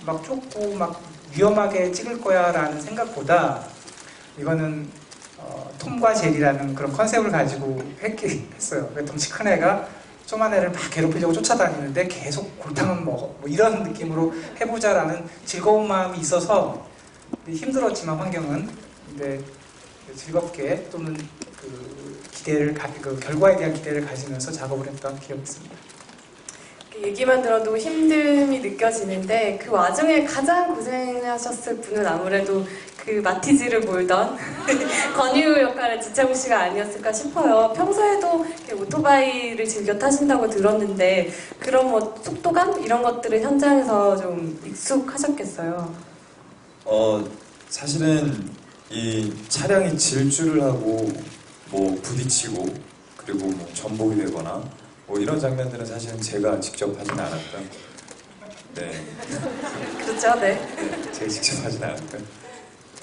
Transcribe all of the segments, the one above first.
막 좁고 막 위험하게 찍을 거야 라는 생각보다 이거는 톰과 제리라는 그런 컨셉을 가지고 했어요. 덩치 큰 애가 조그만 애를 막 괴롭히려고 쫓아다니는데 계속 골탕은 먹어 뭐 이런 느낌으로 해보자라는 즐거운 마음이 있어서 힘들었지만 환경은 근데 즐겁게 또는 그 결과에 대한 기대를 가지면서 작업을 했던 기억이 있습니다. 얘기만 들어도 힘듦이 느껴지는데 그 와중에 가장 고생하셨을 분은 아무래도 그 마티즈를 몰던 권유 역할의 지창욱 씨가 아니었을까 싶어요. 평소에도 오토바이를 즐겨 타신다고 들었는데 그런 뭐 속도감 이런 것들은 현장에서 좀 익숙하셨겠어요. 사실은 이 차량이 질주를 하고 뭐 부딪히고 그리고 뭐 전복이 되거나 뭐 이런 장면들은 사실은 제가 직접 하지는 않았던 네. 그렇죠, 네. 네, 제가 직접 하진 않았던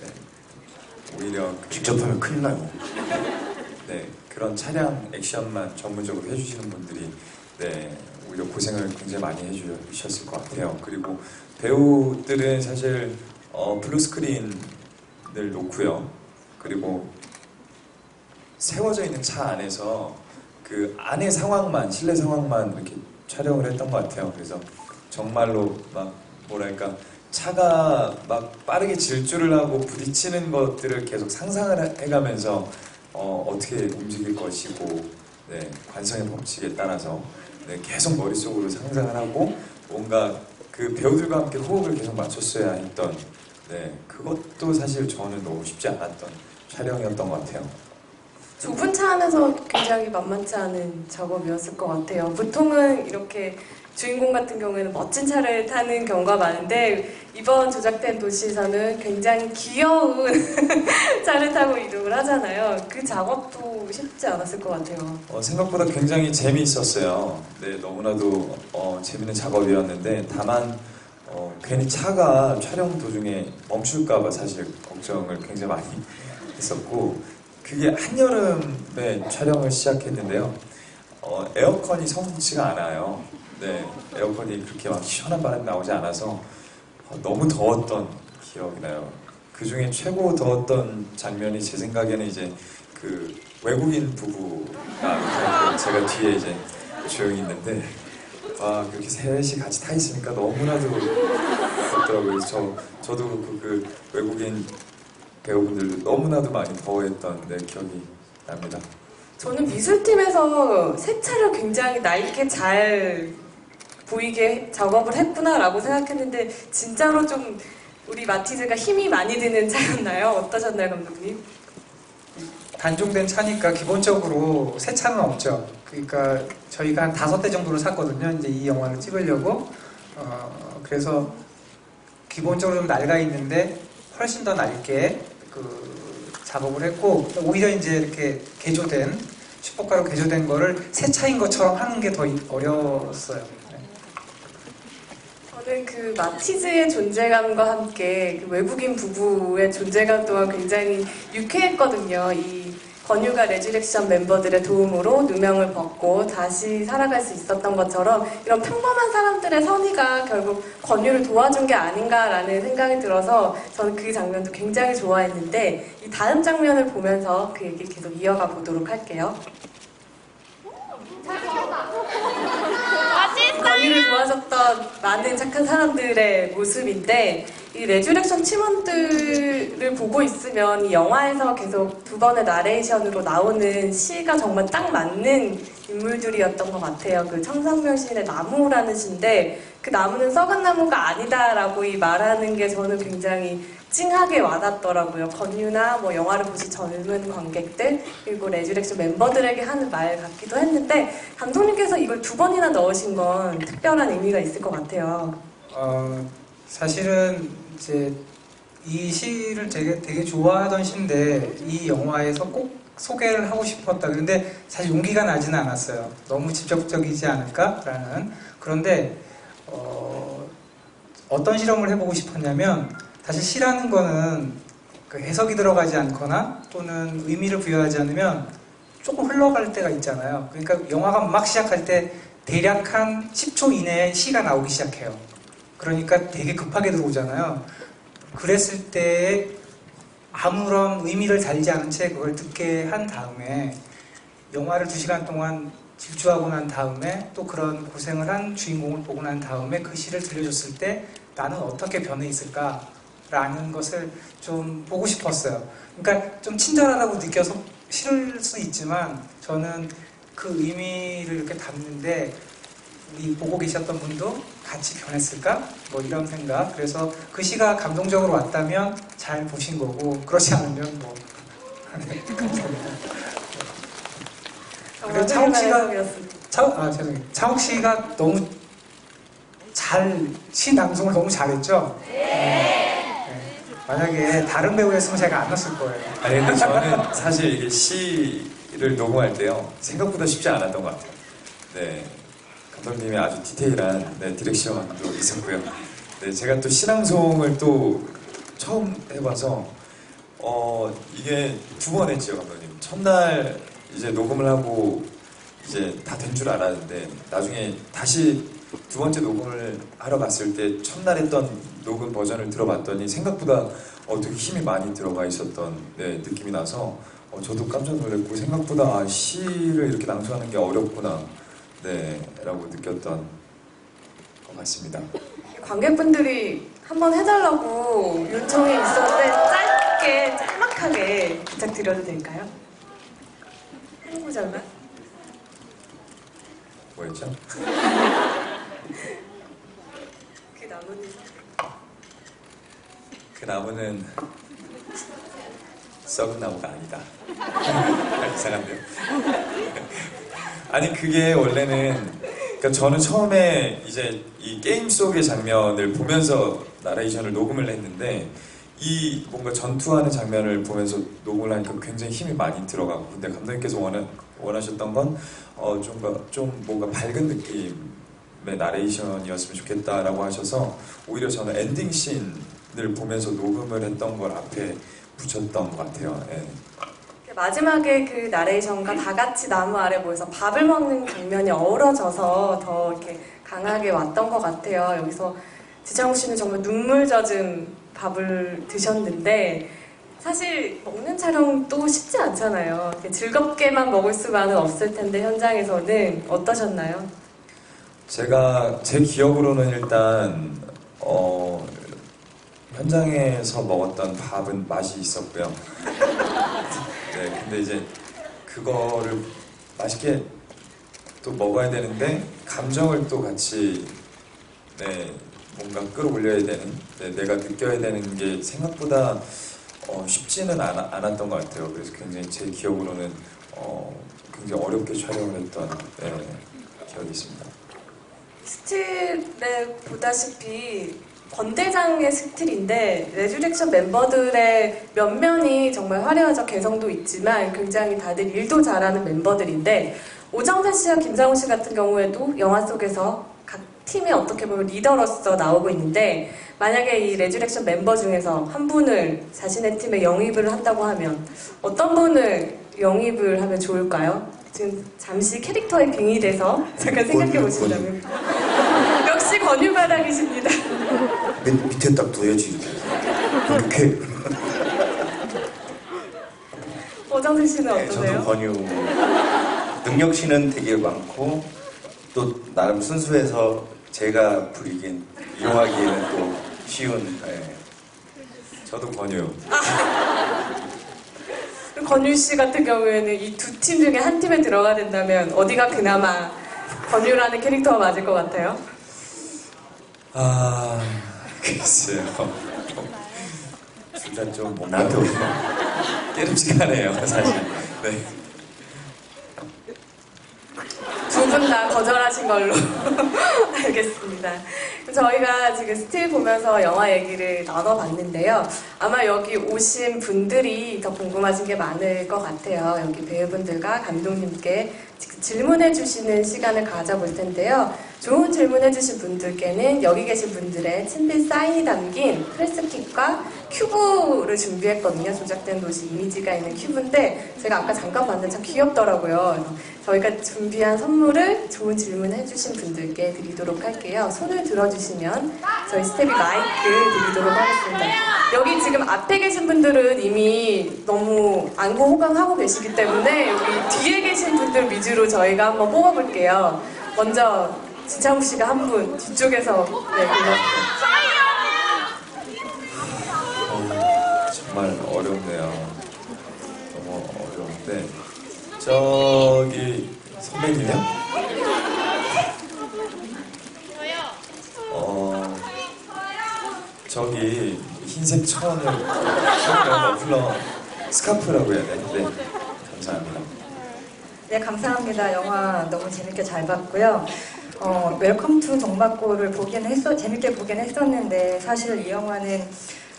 네. 오히려 직접 하면 큰일 나요. 네, 그런 차량 액션만 전문적으로 해주시는 분들이 네, 오히려 고생을 굉장히 많이 해주셨을 것 같아요. 그리고 배우들은 사실 블루스크린을 놓고요. 그리고 세워져 있는 차 안에서 그 안의 상황만, 실내 상황만 이렇게 촬영을 했던 것 같아요. 그래서 정말로 막 뭐랄까 차가 막 빠르게 질주를 하고 부딪히는 것들을 계속 상상을 해가면서 어떻게 움직일 것이고 네, 관성의 법칙에 따라서 네, 계속 머릿속으로 상상을 하고 뭔가 그 배우들과 함께 호흡을 계속 맞췄어야 했던 네, 그것도 사실 저는 너무 쉽지 않았던 촬영이었던 것 같아요. 좁은 차 안에서 굉장히 만만치 않은 작업이었을 것 같아요. 보통은 이렇게 주인공 같은 경우에는 멋진 차를 타는 경우가 많은데 이번 조작된 도시에서는 굉장히 귀여운 차를 타고 이동을 하잖아요. 그 작업도 쉽지 않았을 것 같아요. 생각보다 굉장히 재미있었어요. 네, 너무나도 재밌는 작업이었는데 다만 괜히 차가 촬영 도중에 멈출까봐 사실 걱정을 굉장히 많이 했었고 그게 한여름에 촬영을 시작했는데요. 에어컨이 성분치가 않아요. 네, 에어컨이 그렇게 막 시원한 바람이 나오지 않아서 너무 더웠던 기억이 나요. 그 중에 최고 더웠던 장면이 제 생각에는 이제 그 외국인 부부가 제가 뒤에 이제 조용히 있는데 그렇게 셋이 같이 타 있으니까 너무나도 덥더라고요. 저도 그 외국인 배우분들도 너무나도 많이 더워했던 기억이 납니다. 저는 미술팀에서 세차를 굉장히 낡게 잘 보이게 작업을 했구나라고 생각했는데 진짜로 좀 우리 마티즈가 힘이 많이 드는 차였나요? 어떠셨나요, 감독님? 단종된 차니까 기본적으로 새 차는 없죠. 그러니까 저희가 한 5대 정도로 샀거든요. 이제 이 영화를 찍으려고. 그래서 기본적으로 좀 낡아 있는데 훨씬 더 낡게 작업을 했고 오히려 이제 이렇게 개조된 슈퍼카로 개조된 거를 새 차인 것처럼 하는 게 더 어려웠어요. 저는 그 마티즈의 존재감과 함께 그 외국인 부부의 존재감 또한 굉장히 유쾌했거든요. 이 권유가 레지렉션 멤버들의 도움으로 누명을 벗고 다시 살아갈 수 있었던 것처럼 이런 평범한 사람들의 선의가 결국 권유를 도와준 게 아닌가라는 생각이 들어서 저는 그 장면도 굉장히 좋아했는데 이 다음 장면을 보면서 그 얘기 계속 이어가 보도록 할게요. 권유를 도와줬던 많은 착한 사람들의 모습인데 이 레주렉션 팀원들을 보고 있으면 이 영화에서 계속 2번의 나레이션으로 나오는 시가 정말 딱 맞는 인물들이었던 것 같아요. 그 청산별 시인의 나무라는 시인데 그 나무는 썩은 나무가 아니다라고 이 말하는 게 저는 굉장히 찡하게 와닿더라고요. 권유나 뭐 영화를 보시 젊은 관객들 그리고 레주렉션 멤버들에게 하는 말 같기도 했는데 감독님께서 이걸 2번이나 넣으신 건 특별한 의미가 있을 것 같아요. 사실은 이제 이 시를 되게 좋아하던 시인데 이 영화에서 꼭 소개를 하고 싶었다. 그런데 사실 용기가 나지는 않았어요. 너무 직접적이지 않을까라는. 그런데 어떤 실험을 해보고 싶었냐면 사실 시라는 거는 그 해석이 들어가지 않거나 또는 의미를 부여하지 않으면 조금 흘러갈 때가 있잖아요. 그러니까 영화가 막 시작할 때 대략 한 10초 이내에 시가 나오기 시작해요. 그러니까 되게 급하게 들어오잖아요. 그랬을 때 아무런 의미를 달지 않은 채 그걸 듣게 한 다음에 영화를 2시간 동안 질주하고 난 다음에 또 그런 고생을 한 주인공을 보고 난 다음에 그 시를 들려줬을 때 나는 어떻게 변해 있을까라는 것을 좀 보고 싶었어요. 그러니까 좀 친절하다고 느껴서 싫을 수 있지만 저는 그 의미를 이렇게 담는데 우리 보고 계셨던 분도 같이 변했을까? 뭐 이런 생각. 그래서 그 시가 감동적으로 왔다면 잘 보신 거고 그렇지 않으면 뭐 감사합니다. 그리고 차옥 씨가 죄송해요. 차옥 씨가 너무 잘 시 낭송을 너무 잘했죠. 만약에 다른 배우였으면 제가 안 넣었을 거예요. 아니 근데 저는 사실 이게 시를 녹음할 때요 생각보다 쉽지 않았던 것 같아요. 네, 감독님이 아주 디테일한 디렉션도 있었고요. 네, 제가 또 시낭송을 또 처음 해봐서 이게 2번 했죠 감독님. 첫날 이제 녹음을 하고 이제 다 된 줄 알았는데 나중에 다시 2번째 녹음을 하러 갔을 때 첫날 했던 녹음 버전을 들어봤더니 생각보다 되게 힘이 많이 들어가 있었던 느낌이 나서 저도 깜짝 놀랐고 생각보다 시를 이렇게 낭송하는 게 어렵구나 라고 느꼈던 것 같습니다. 관객분들이 한번 해달라고 요청이 있었는데 짧게 짤막하게 부탁드려도 될까요? 한 구절만? 뭐였죠? 그 나무는 그 나무는 썩은 나무가 아니다. 이상한데요? 아니 그게 원래는 그러니까 저는 처음에 이제 이 게임 속의 장면을 보면서 나레이션을 녹음을 했는데 이 뭔가 전투하는 장면을 보면서 녹음을 하니까 굉장히 힘이 많이 들어가고 근데 감독님께서 원하셨던 건 좀 뭔가 밝은 느낌의 나레이션이었으면 좋겠다라고 하셔서 오히려 저는 엔딩 씬을 보면서 녹음을 했던 걸 앞에 붙였던 것 같아요. 네. 마지막에 그 나레이션과 다 같이 나무 아래 모여서 밥을 먹는 장면이 어우러져서 더 이렇게 강하게 왔던 것 같아요. 여기서 지창욱 씨는 정말 눈물 젖은 밥을 드셨는데 사실 먹는 촬영도 쉽지 않잖아요. 즐겁게만 먹을 수만은 없을 텐데 현장에서는 어떠셨나요? 제 기억으로는 일단 현장에서 먹었던 밥은 맛이 있었고요. 네, 근데 이제 그거를 맛있게 또 먹어야 되는데 감정을 또 같이 뭔가 끌어올려야 되는 내가 느껴야 되는 게 생각보다 쉽지는 않았던 것 같아요. 그래서 굉장히 제 기억으로는 굉장히 어렵게 촬영을 했던 기억이 있습니다. 스틸에 보다시피 권대장의 스틸인데 레주렉션 멤버들의 면면이 정말 화려하죠. 개성도 있지만 굉장히 다들 일도 잘하는 멤버들인데 오정세 씨와 김상훈 씨 같은 경우에도 영화 속에서 각 팀의 어떻게 보면 리더로서 나오고 있는데 만약에 이 레주렉션 멤버 중에서 한 분을 자신의 팀에 영입을 한다고 하면 어떤 분을 영입을 하면 좋을까요? 지금 잠시 캐릭터에 빙의 돼서 잠깐 생각해 보신다면 역시 권유바닥이십니다. 밑에 딱 둬야지 이렇게. 오정세 씨는 어떠세요? 저도 권유. 능력치는 되게 많고 또 나름 순수해서 제가 부리긴 이용하기에는 또 쉬운. 저도 권유. 권유 씨 같은 경우에는 이 두 팀 중에 한 팀에 들어가 된다면 어디가 그나마 권유라는 캐릭터가 맞을 것 같아요? 글쎄요. 둘 다 좀 뭔가 나도 깨름직하네요, 사실. 네. 두 분 다 거절하신 걸로 알겠습니다. 저희가 지금 스틸 보면서 영화 얘기를 나눠봤는데요. 아마 여기 오신 분들이 더 궁금하신 게 많을 것 같아요. 여기 배우분들과 감독님께 질문해 주시는 시간을 가져볼 텐데요. 좋은 질문 해주신 분들께는 여기 계신 분들의 친필 사인이 담긴 프레스킷과 큐브를 준비했거든요. 조작된 도시 이미지가 있는 큐브인데 제가 아까 잠깐 봤는데 참 귀엽더라고요. 그래서 저희가 준비한 선물을 좋은 질문 해주신 분들께 드리도록 할게요. 손을 들어주시면 저희 스텝이 마이크 드리도록 하겠습니다. 여기 지금 앞에 계신 분들은 이미 너무 안구 호강하고 계시기 때문에 여기 뒤에 계신 분들 위주로 저희가 한번 뽑아볼게요. 먼저 진창욱 씨가 한 분 뒤쪽에서 네, 골랐어요. 정말 어렵네요. 너무 어려운데 저기 선배님이요? 저기 흰색 천을 머플러 스카프라고 해야 되는데 감사합니다. 네, 감사합니다. 영화 너무 재밌게 잘 봤고요. 웰컴 투 동막골을 재밌게 보긴 했었는데 사실 이 영화는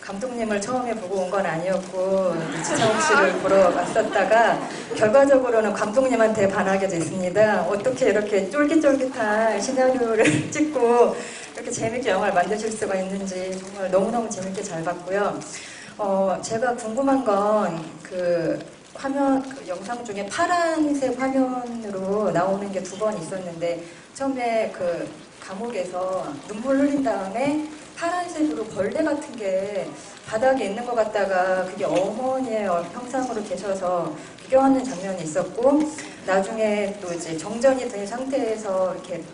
감독님을 처음에 보고 온 건 아니었고 지창욱 씨를 보러 왔었다가 결과적으로는 감독님한테 반하게 됐습니다. 어떻게 이렇게 쫄깃쫄깃한 시나리오를 찍고 이렇게 재밌게 영화를 만드실 수가 있는지 정말 너무너무 재밌게 잘 봤고요. 제가 궁금한 건 그 영상 중에 파란색 화면으로 나오는 게 2번 있었는데 처음에 그 감옥에서 눈물 흘린 다음에 파란색으로 벌레 같은 게 바닥에 있는 것 같다가 그게 어머니의 형상으로 계셔서 구경하는 장면이 있었고 나중에 또 이제 정전이 된 상태에서 이렇게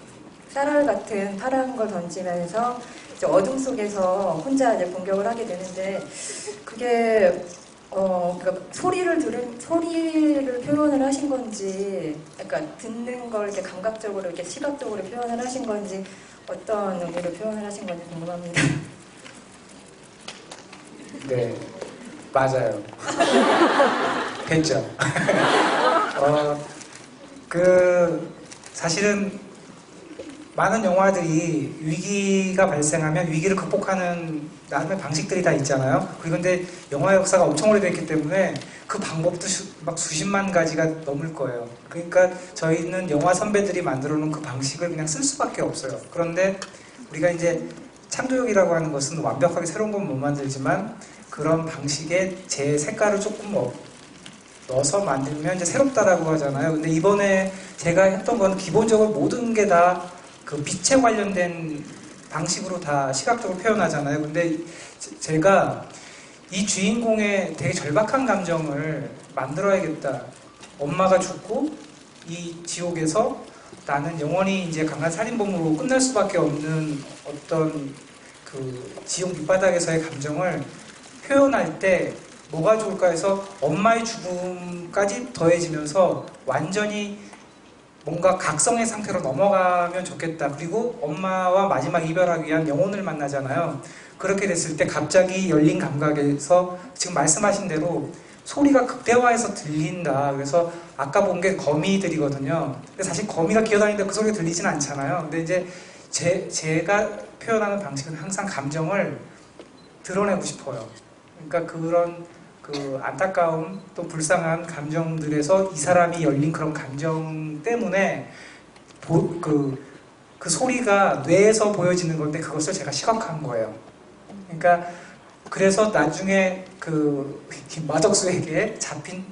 쌀알 같은 파란 걸 던지면서 이제 어둠 속에서 혼자 이제 공격을 하게 되는데 그게 그러니까 소리를 표현을 하신 건지, 약간 듣는 걸 이렇게 감각적으로, 이렇게 시각적으로 표현을 하신 건지, 어떤 의미로 표현을 하신 건지 궁금합니다. 네, 맞아요. 됐죠. 사실은 많은 영화들이 위기가 발생하면 위기를 극복하는 나름의 방식들이 다 있잖아요. 그리고 근데 영화 역사가 엄청 오래됐기 때문에 그 방법도 막 수십만 가지가 넘을 거예요. 그러니까 저희는 영화 선배들이 만들어 놓은 그 방식을 그냥 쓸 수밖에 없어요. 그런데 우리가 이제 창조력이라고 하는 것은 완벽하게 새로운 건 못 만들지만 그런 방식에 제 색깔을 조금 넣어서 만들면 이제 새롭다라고 하잖아요. 근데 이번에 제가 했던 건 기본적으로 모든 게 다 그 빛에 관련된 방식으로 다 시각적으로 표현하잖아요. 근데 제가 이 주인공의 되게 절박한 감정을 만들어야겠다. 엄마가 죽고 이 지옥에서 나는 영원히 이제 강한 살인범으로 끝날 수밖에 없는 어떤 그 지옥 밑바닥에서의 감정을 표현할 때 뭐가 좋을까 해서 엄마의 죽음까지 더해지면서 완전히 뭔가 각성의 상태로 넘어가면 좋겠다. 그리고 엄마와 마지막 이별하기 위한 영혼을 만나잖아요. 그렇게 됐을 때 갑자기 열린 감각에서 지금 말씀하신 대로 소리가 극대화해서 들린다. 그래서 아까 본 게 거미들이거든요. 근데 사실 거미가 기어다니는데 그 소리가 들리진 않잖아요. 근데 이제 제가 표현하는 방식은 항상 감정을 드러내고 싶어요. 그러니까 그런 그 안타까움 또 불쌍한 감정들에서 이 사람이 열린 그런 감정 때문에 그 소리가 뇌에서 보여지는 건데 그것을 제가 시각화한 거예요. 그러니까 그래서 나중에 그 마덕수에게 잡힌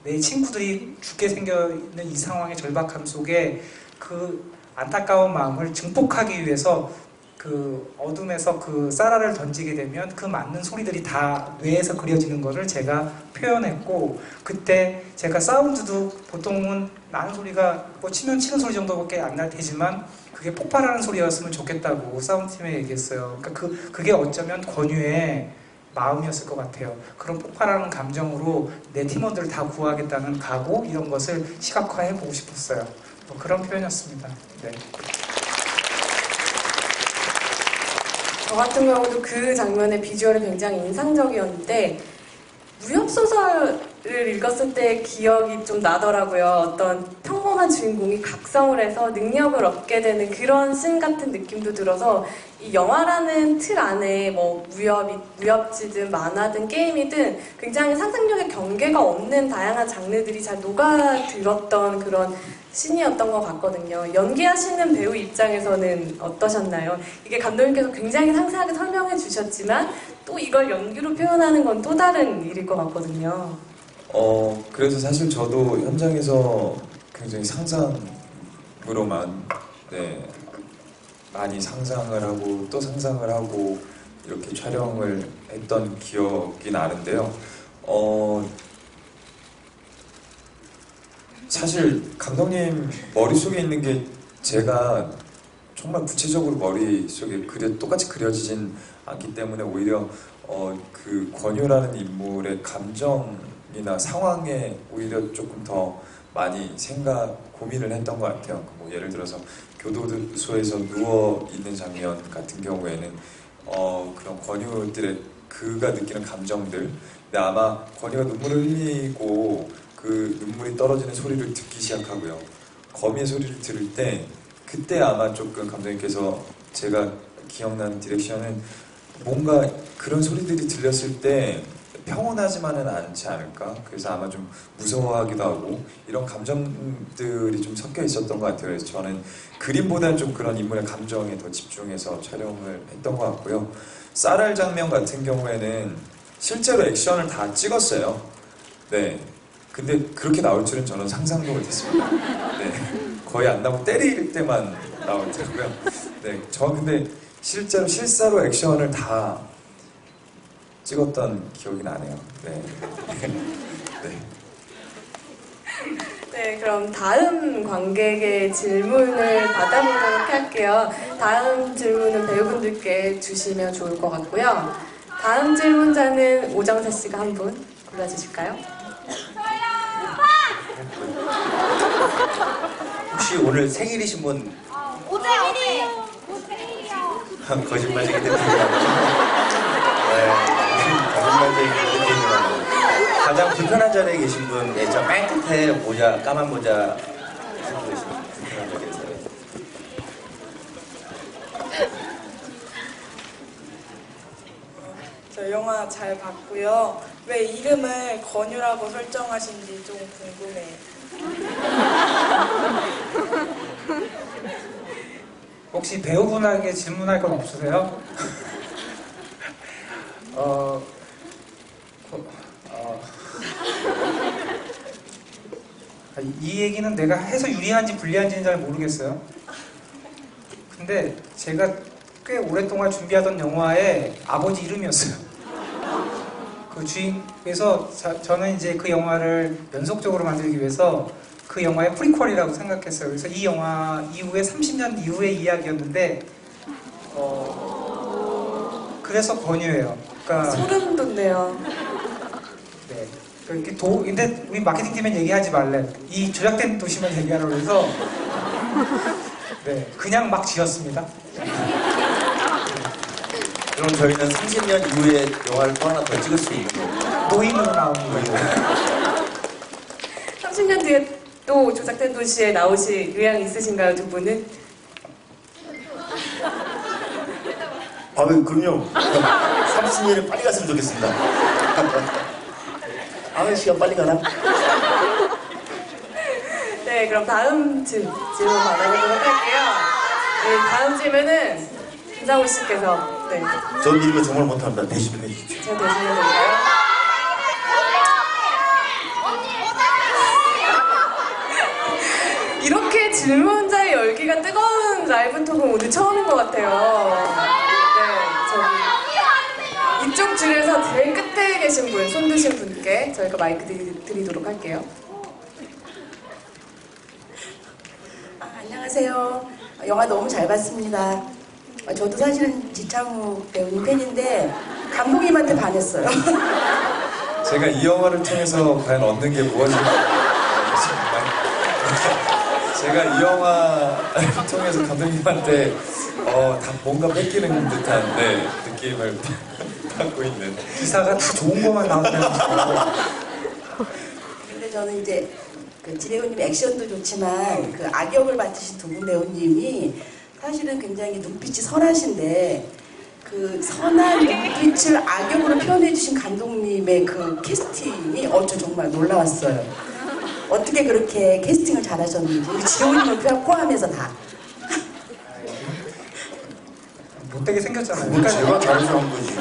내 친구들이 죽게 생겨있는 이 상황의 절박함 속에 그 안타까운 마음을 증폭하기 위해서 그 어둠에서 그 쌀알을 던지게 되면 그 맞는 소리들이 다 뇌에서 그려지는 거를 제가 표현했고, 그때 제가 사운드도 보통은 나는 소리가 뭐 치면 치는 소리 정도밖에 안 날 테지만 그게 폭발하는 소리였으면 좋겠다고 사운드팀에 얘기했어요. 그러니까 그게 어쩌면 권유의 마음이었을 것 같아요. 그런 폭발하는 감정으로 내 팀원들을 다 구하겠다는 각오, 이런 것을 시각화해 보고 싶었어요. 뭐 그런 표현이었습니다. 네. 저 같은 경우도 그 장면의 비주얼이 굉장히 인상적이었는데 무협소설을 읽었을 때 기억이 좀 나더라고요. 어떤 평범한 주인공이 각성을 해서 능력을 얻게 되는 그런 씬 같은 느낌도 들어서 이 영화라는 틀 안에 뭐 무협지든 만화든 게임이든 굉장히 상상력의 경계가 없는 다양한 장르들이 잘 녹아들었던 그런 씬이었던 것 같거든요. 연기하시는 배우 입장에서는 어떠셨나요? 이게 감독님께서 굉장히 상세하게 설명해 주셨지만 또 이걸 연기로 표현하는 건 또 다른 일일 것 같거든요. 그래서 사실 저도 현장에서 굉장히 상상으로만 네, 많이 상상을 하고 또 상상을 하고 이렇게 촬영을 했던 기억이 나는데요. 사실 감독님 머릿속에 있는 게 제가 정말 구체적으로 머릿속에 똑같이 그려지진 않기 때문에 오히려 그 권유라는 인물의 감정이나 상황에 오히려 조금 더 많이 고민을 했던 것 같아요. 뭐 예를 들어서 교도소에서 누워있는 장면 같은 경우에는 그런 권유들의 그가 느끼는 감정들, 근데 아마 권유가 눈물을 흘리고 그 눈물이 떨어지는 소리를 듣기 시작하고요. 거미의 소리를 들을 때 그때 아마 조금 감독님께서 제가 기억나는 디렉션은 뭔가 그런 소리들이 들렸을 때 평온하지만은 않지 않을까? 그래서 아마 좀 무서워하기도 하고 이런 감정들이 좀 섞여 있었던 것 같아요. 그래서 저는 그림보다는 좀 그런 인물의 감정에 더 집중해서 촬영을 했던 것 같고요. 쌀알 장면 같은 경우에는 실제로 액션을 다 찍었어요. 네. 근데 그렇게 나올 줄은 저는 상상도 못했습니다. 네. 거의 안 나오고 때릴 때만 나오더라고요. 네. 저 근데 실제로 실사로 액션을 다 찍었던 기억이 나네요. 네. 네. 네, 그럼 다음 관객의 질문을 받아보도록 할게요. 다음 질문은 배우분들께 주시면 좋을 것 같고요. 다음 질문자는 오정세 씨가 한 분 골라주실까요? 혹시 오늘 생일이신 분? 오세요. 거짓말쟁이 느낌이 나죠? 네, 거짓말쟁이 느낌이 나죠. 가장 불편한 자리에 계신 분, 저 맨 끝에 모자, 까만 모자 쓰고 계신 불편한 자리에서. 저 영화 잘 봤고요. 왜 이름을 권유라고 설정하신지 좀 궁금해요. 혹시 배우분에게 질문할 건 없으세요? 이 얘기는 내가 해서 유리한지 불리한지는 잘 모르겠어요. 근데 제가 꽤 오랫동안 준비하던 영화의 아버지 이름이었어요. 그 그래서 저는 이제 그 영화를 연속적으로 만들기 위해서 그 영화의 프리퀄이라고 생각했어요. 그래서 이 영화 이후에 30년 이후의 이야기였는데 그래서 권유해요. 그러니까 소름 돋네요. 네. 근데 우리 마케팅 팀엔 얘기하지 말래. 이 조작된 도시만 얘기하라고 해서 네, 그냥 막 지었습니다. 그럼 저희는 30년 이후에 영화를 또 하나 더 찍을 수 있는 거예요? 노인으로 나오는 거예요. 30년 뒤에 또 조작된 도시에 나오실 의향 있으신가요, 두 분은? 그럼요. 30년이 빨리 갔으면 좋겠습니다. 시간 빨리 가나? 네, 그럼 다음 질문 받아보도록 할게요. 네, 다음 질문은 김상우 씨께서 네, 전 이거 정말 못합니다. 대신 좀 해주십시오. 제가 대신해 드릴까요? 이렇게 질문자의 열기가 뜨거운 라이브 톡은 오늘 처음인 것 같아요. 네, 이쪽 줄에서 제일 끝에 계신 분, 손 드신 분께 저희가 마이크 드리도록 할게요. 안녕하세요. 영화 너무 잘 봤습니다. 저도 사실은 지창우 배우님 팬인데 감독님한테 반했어요. 제가 이 영화를 통해서 과연 얻는 게 무엇일까? 제가 이 영화를 통해서 감독님한테 다 뭔가 뺏기는 듯한 느낌을 하고 있는. 기사가 다 좋은 것만 나온다는 거예요. 근데 저는 이제 그 지배우님 액션도 좋지만 그 악역을 맡으신 두 분 배우님이 사실은 굉장히 눈빛이 선하신데 그 선한 눈빛을 악역으로 표현해 주신 감독님의 그 캐스팅이 저 정말 놀라웠어요. 어떻게 그렇게 캐스팅을 잘하셨는지 우리 지배우님을 포함해서 다. 못되게 생겼잖아요. 그건 제가 잘해서 한 거지.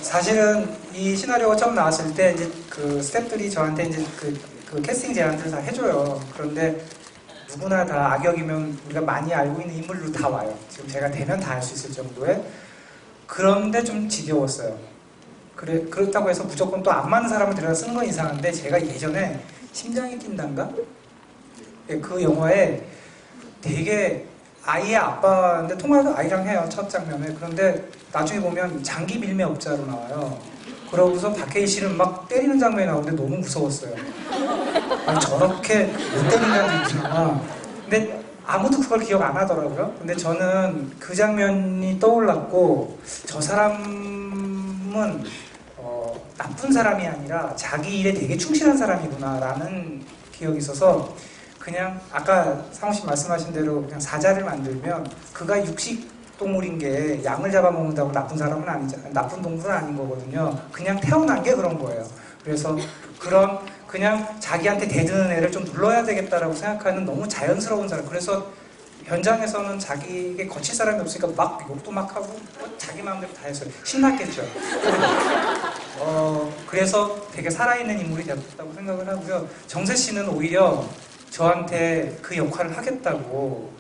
사실은 이 시나리오가 처음 나왔을 때 이제 그 스태프들이 저한테 이제 그 캐스팅 제안들을 다 해줘요. 그런데 누구나 다 악역이면 우리가 많이 알고 있는 인물로 다 와요. 지금 제가 되면 다 할 수 있을 정도의. 그런데 좀 지겨웠어요. 그렇다고 해서 무조건 또 안 맞는 사람을 데려다 쓰는 건 이상한데, 제가 예전에 심장이 뛴단가? 그 영화에 되게 아이의 아빠인데 통화도 아이랑 해요, 첫 장면에. 그런데 나중에 보면 장기 밀매업자로 나와요. 그러고서 박해일 씨는 막 때리는 장면이 나오는데 너무 무서웠어요. 아니, 저렇게 못 때리는 사람도 있구나. 근데 아무도 그걸 기억 안 하더라고요. 근데 저는 그 장면이 떠올랐고, 저 사람은 나쁜 사람이 아니라 자기 일에 되게 충실한 사람이구나라는 기억이 있어서, 그냥 아까 상호 씨 말씀하신 대로 그냥 사자를 만들면 그가 육식 동물인 게 양을 잡아먹는다고 나쁜 사람은 아니잖아요. 나쁜 동물은 아닌 거거든요. 그냥 태어난 게 그런 거예요. 그래서 그냥 자기한테 대드는 애를 좀 눌러야 되겠다라고 생각하는 너무 자연스러운 사람. 그래서 현장에서는 자기에게 거칠 사람이 없으니까 막 욕도 막 하고 자기 마음대로 다 했어요. 신났겠죠. 그래서 되게 살아있는 인물이 되었다고 생각을 하고요. 정세 씨는 오히려 저한테 그 역할을 하겠다고,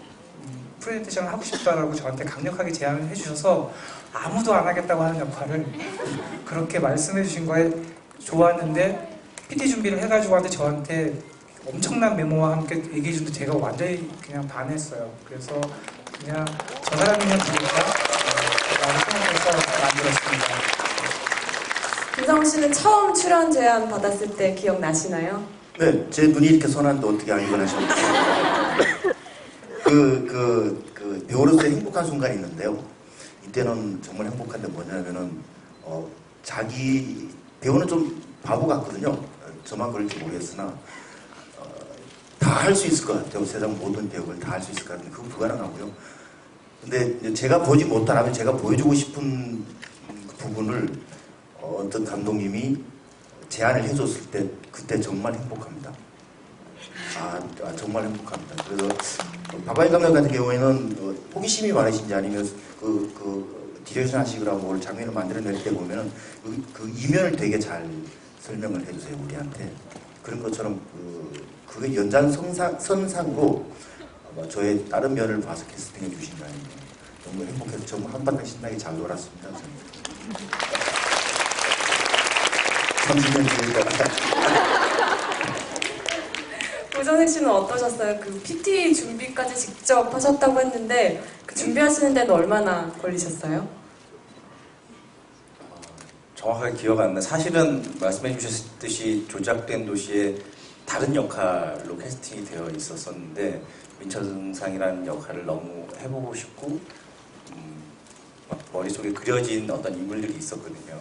프레젠테이션을 하고 싶다라고 저한테 강력하게 제안을 해주셔서 아무도 안 하겠다고 하는 역할을 그렇게 말씀해 주신 거에 좋았는데, PT 준비를 해가지고 한테 저한테 엄청난 메모와 함께 얘기해 주는데 제가 완전히 그냥 반했어요. 그래서 그냥 저 사람이면 되겠다 라고 생각해서 만들었습니다. 김상훈 씨는 처음 출연 제안 받았을 때 기억나시나요? 네, 제 눈이 이렇게 선한데 어떻게 알고 하셨는지. 그 배우로서의 행복한 순간이 있는데요. 이때는 정말 행복한데 뭐냐면은 자기 배우는 좀 바보 같거든요. 저만 그럴지 모르겠으나 다 할 수 있을 것 같아요. 세상 모든 배우를 다 할 수 있을 것 같은데 그건 불가능하고요. 근데 이제 제가 보지 못하면 제가 보여주고 싶은 그 부분을 어떤 감독님이 제안을 해줬을 때 그때 정말 행복합니다. 정말 행복합니다. 그래서 박완희 감독 같은 경우에는 호기심이 많으신지 아니면 디렉션 하시거나 뭘 장면을 만들어낼 때 보면은 그 이면을 되게 잘 설명을 해주세요, 우리한테. 그런 것처럼 그게 연장선상으로 아마 저의 다른 면을 봐서 캐스팅해 주신 거 아니에요. 너무 행복해서 정말 한바탕 신나게 잘 놀았습니다. 30년 뒤니까. 고전익 씨는 어떠셨어요? 그 PT 준비까지 직접 하셨다고 했는데 그 준비하시는 데는 얼마나 걸리셨어요? 정확하게 기억 안 나. 사실은 말씀해 주셨듯이 조작된 도시에 다른 역할로 캐스팅이 되어 있었었는데 민천상이라는 역할을 너무 해보고 싶고 막 머릿속에 그려진 어떤 인물들이 있었거든요.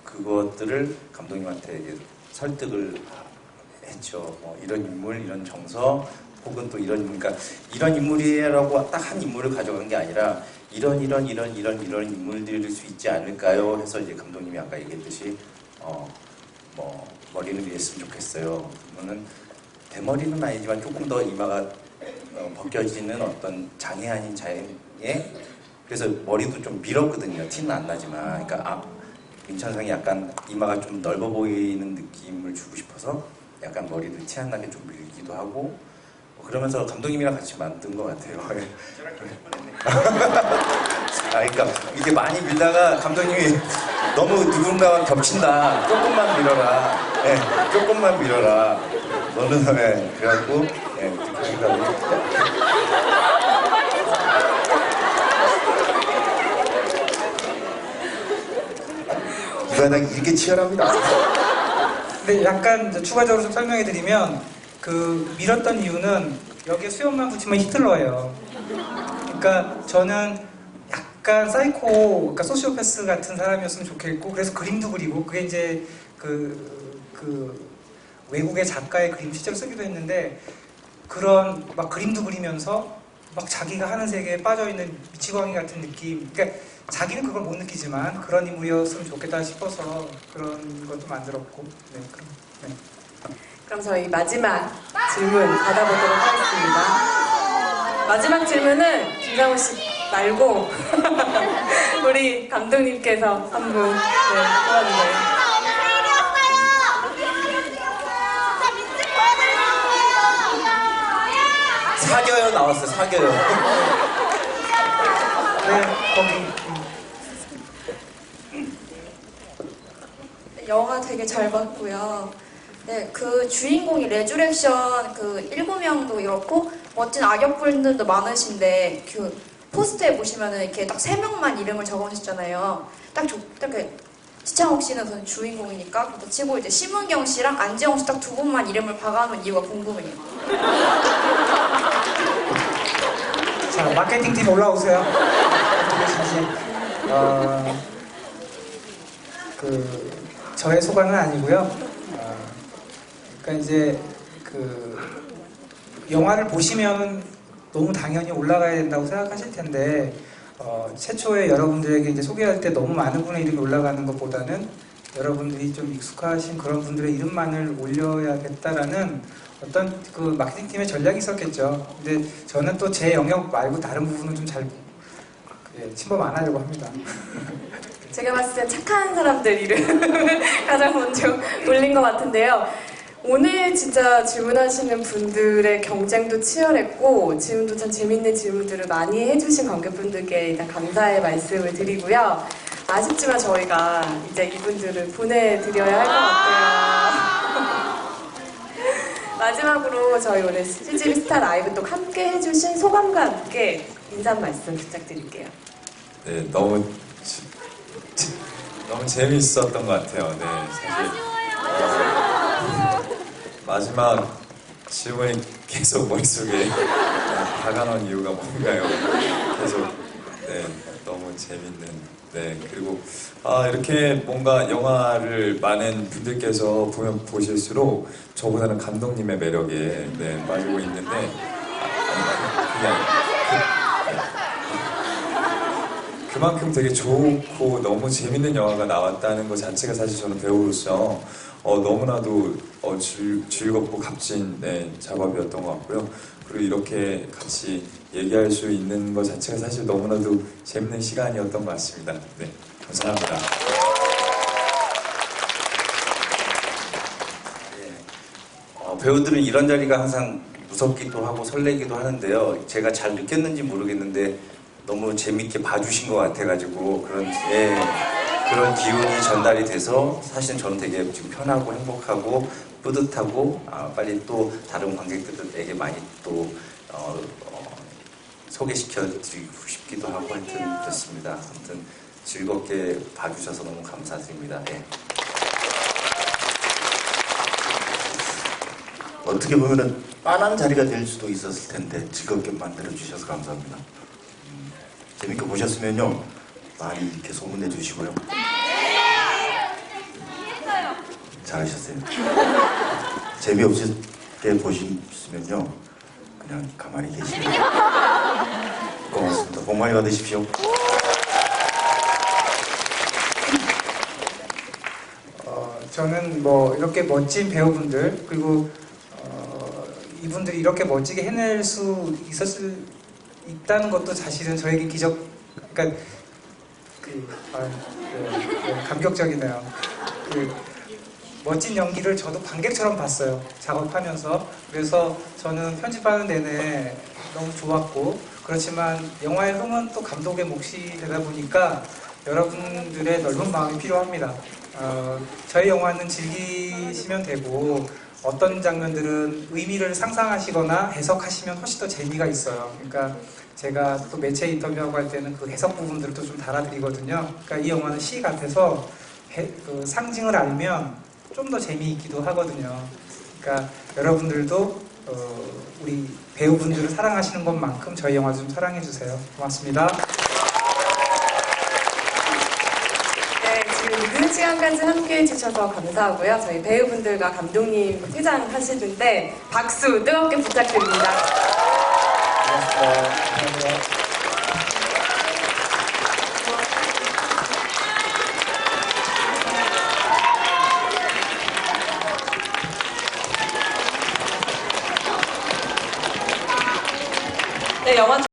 그것들을 감독님한테 이제 설득을 했죠. 이런 인물, 이런 정서, 혹은 또 이런 인물, 그러니까 이런 인물이라고 딱 한 인물을 가져간 게 아니라 이런 인물들일 수 있지 않을까요? 해서 이제 감독님이 아까 얘기했듯이 머리는 이랬으면 좋겠어요. 그러면은 대머리는 아니지만 조금 더 이마가 벗겨지는 어떤 장애 아닌 장애. 그래서 머리도 좀 밀었거든요. 티는 안 나지만, 그러니까 민천상이 약간 이마가 좀 넓어 보이는 느낌을 주고 싶어서 약간 머리도 티 안 나게 좀 밀기도 하고. 그러면서 감독님이랑 같이 만든 것 같아요. 그러니까 이렇게 많이 밀다가 감독님이 너무 누군가와 겹친다. 조금만 밀어라. 조금만 밀어라. 너는 그래갖고 그러니까 이바닥이 이렇게 치열합니다. 근데 약간 이제 추가적으로 좀 설명해 드리면, 그 밀었던 이유는 여기에 수염만 붙이면 히틀러예요. 그러니까 저는 약간 사이코, 그러니까 소시오패스 같은 사람이었으면 좋겠고, 그래서 그림도 그리고, 그게 이제 그 외국의 작가의 그림 실제로 쓰기도 했는데, 그런 막 그림도 그리면서 막 자기가 하는 세계에 빠져있는 미치광이 같은 느낌. 그러니까 자기는 그걸 못 느끼지만 그런 인물이었으면 좋겠다 싶어서 그런 것도 만들었고. 네, 그럼 저희 마지막 질문 받아보도록 하겠습니다. 마지막 질문은 김상우 씨 말고 우리 감독님께서 한 분 뽑아주세요. 사겨요 나왔어요. 사겨요. 네, 거기. 영화 되게 잘 봤고요. 네, 그 주인공이 레주렉션 그 7명도 이렇고 멋진 악역분들도 많으신데 그 포스터에 보시면은 이렇게 딱 3명만 이름을 적어주셨잖아요. 딱 지창욱 씨는 그 주인공이니까 그렇다 치고 이제 심은경 씨랑 안재홍 씨 딱 2분만 이름을 박아놓은 이유가 궁금해요. 자, 마케팅팀 올라오세요. 저의 소관은 아니고요. 그러니까 이제 영화를 보시면 너무 당연히 올라가야 된다고 생각하실 텐데, 최초에 여러분들에게 이제 소개할 때 너무 많은 분의 이름이 올라가는 것보다는 여러분들이 좀 익숙하신 그런 분들의 이름만을 올려야겠다라는 어떤 그 마케팅팀의 전략이 있었겠죠. 근데 저는 또 제 영역 말고 다른 부분은 좀 잘 침범 안 하려고 합니다. 제가 봤을 땐 착한 사람들 이름 가장 먼저 올린 것 같은데요. 오늘 진짜 질문하시는 분들의 경쟁도 치열했고 질문도 참 재밌는 질문들을 많이 해주신 관객분들께 일단 감사의 말씀을 드리고요. 아쉽지만 저희가 이제 이분들을 보내드려야 할 것 같아요. 마지막으로 저희 오늘 CGV 스타 라이브 또 함께 해주신 소감과 함께 인사 말씀 부탁드릴게요. 네, 너무 재밌었던 것 같아요. 네, 사실 마지막 질문이 계속 머릿속에 다가온 이유가 뭔가요? 계속 너무 재밌는. 네, 그리고 이렇게 뭔가 영화를 많은 분들께서 보실수록 저보다는 감독님의 매력에 빠지고 있는데 그만큼 되게 좋고 너무 재밌는 영화가 나왔다는 것 자체가 사실 저는 배우로서 너무나도 즐겁고 값진 작업이었던 것 같고요. 그리고 이렇게 같이 얘기할 수 있는 것 자체가 사실 너무나도 재밌는 시간이었던 것 같습니다. 네, 감사합니다. 배우들은 이런 자리가 항상 무섭기도 하고 설레기도 하는데요. 제가 잘 느꼈는지 모르겠는데 너무 재밌게 봐주신 것 같아가지고 그런 기운이 전달이 돼서 사실 저는 되게 지금 편하고 행복하고 뿌듯하고 빨리 또 다른 관객들에게 많이 또 소개시켜드리고 싶기도 하고 하여튼 그렇습니다. 아무튼 즐겁게 봐주셔서 너무 감사드립니다. 네. 어떻게 보면은 빤한 자리가 될 수도 있었을 텐데 즐겁게 만들어 주셔서 감사합니다. 재밌게 보셨으면요 많이 이렇게 소문내 주시고요. 잘하셨어요. 재미없게 보시면요 그냥 가만히 계시면 고맙습니다. 복 많이 받으십시오. 저는 뭐 이렇게 멋진 배우분들 그리고 이분들이 이렇게 멋지게 해낼 수 있다는 것도 사실은 저에게 기적, 그러니까 감격적이네요. 멋진 연기를 저도 관객처럼 봤어요. 작업하면서. 그래서 저는 편집하는 내내 너무 좋았고, 그렇지만 영화의 흥은 또 감독의 몫이 되다 보니까 여러분들의 넓은 마음이 필요합니다. 저희 영화는 즐기시면 되고 어떤 장면들은 의미를 상상하시거나 해석하시면 훨씬 더 재미가 있어요. 그러니까 제가 또 매체 인터뷰하고 할 때는 그 해석 부분들을 또 좀 달아드리거든요. 그러니까 이 영화는 시 같아서 상징을 알면 좀 더 재미있기도 하거든요. 그러니까 여러분들도 우리 배우분들을 사랑하시는 것만큼 저희 영화도 좀 사랑해 주세요. 고맙습니다. 네, 지금 늦은 시간까지 함께 해주셔서 감사하고요. 저희 배우분들과 감독님 퇴장하시는데 박수 뜨겁게 부탁드립니다. 고맙습니다. 네, 영화